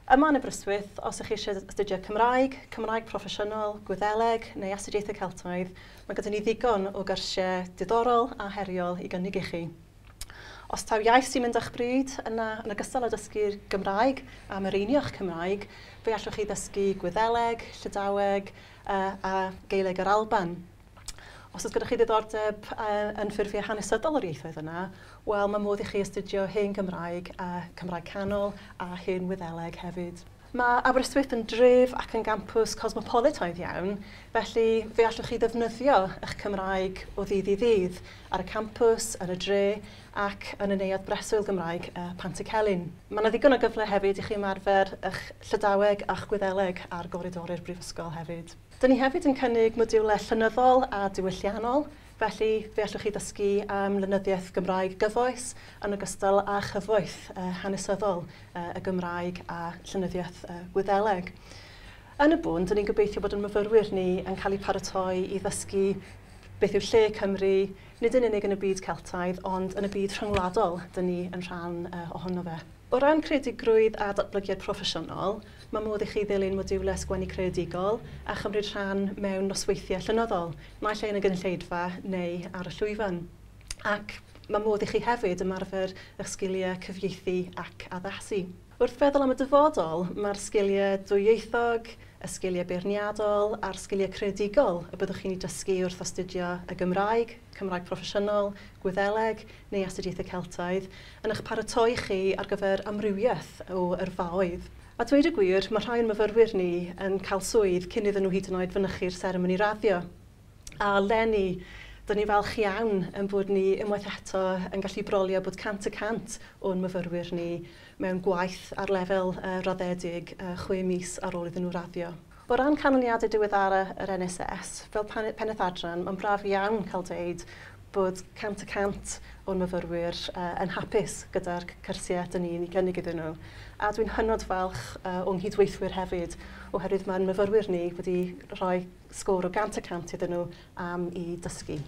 Yma yn Aberystwyth, os ydych chi eisiau astudio Cymraeg, Cymraeg proffesiynol, Gwyddeleg neu astudiaethau Celtaidd, mae gyda ni ddigon o gyrsiau diddorol a heriol i gynnig i chi. Os taw iaith sy'n mynd â'ch bryd yna yn ogystal â dysgu'r Gymraeg a Mareinioch Cymraeg, fe allwch chi ddysgu Gwyddeleg, Llydaweg a Gaeleg yr Alban. Os oes gyda chi ddiddordeb yn ffurfiau hanesyddol o'r ieithoedd yna, wel, mae modd i chi astudio hen Gymraeg a Cymraeg canol a hen Wyddeleg hefyd. Mae Aberystwyth yn dref ac yn gampws cosmopolitaidd iawn, felly fe allwch chi ddefnyddio eich Cymraeg o ddydd i ddydd ar y campws, yn y dre ac yn y neuadd breswyl Gymraeg Pantycelyn. Mae yna ddigon o gyfle hefyd i chi ymarfer eich Llydaweg a'ch Gwyddeleg ar goridori'r Brifysgol hefyd. Dyn ni hefyd yn cynnig modiwlau llenyddol a diwylliannol, felly fe allwch chi ddysgu am lenyddiaeth Gymraeg gyfoes yn ogystal â chyfoeth hanesyddol y Gymraeg a llenyddiaeth Gwyddeleg. Yn y bôn, dyn ni'n gobeithio bod yn myfyrwyr ni yn cael eu paratoi i ddysgu beth yw lle Cymru, nid yn unig yn y byd Celtaidd, ond yn y byd rhyngwladol dyn ni yn rhan ohono fe. O ran creadigrwydd a datblygiad proffesiynol, mae modd i chi ddilyn modiwlau sgwennu creadigol a chymryd rhan mewn nosweithiau llenyddol, naill ai yn y gynulleidfa neu ar y llwyfan. Ac mae modd i chi hefyd ymarfer eich sgiliau cyfieithu ac addasu. Wrth feddwl am y dyfodol, mae'r sgiliau dwyieithog, y sgiliau beirniadol a'r sgiliau creadigol y byddwch chi'n ei dysgu wrth astudio y Gymraeg, Cymraeg proffesiynol, Gwyddeleg neu astudiaethau Celtaidd yn eich paratoi chi ar gyfer amrywiaeth o yrfaoedd. A dweud y gwir, mae rhai o'n myfyrwyr ni yn cael swydd cyn iddyn nhw hyd yn oed fynychu'r seremoni raddio. A leni, dyn ni falch iawn yn bod ni unwaith eto yn gallu brolio bod 100% o'n myfyrwyr ni mewn gwaith ar lefel raddedig 6 mis ar ôl iddyn nhw raddio. O ran canlyniadau diweddara yr NSS, fel Pennaeth Adran, mae'n braf iawn cael dweud bod 100% o'n myfyrwyr yn hapus gyda'r cyrsiau dyn ni'n ei gynnig iddyn nhw. A dwi'n hynod falch o'n nghydweithwyr hefyd, oherwydd mae'n myfyrwyr ni wedi rhoi sgôr o 100% iddyn nhw am i dysgu.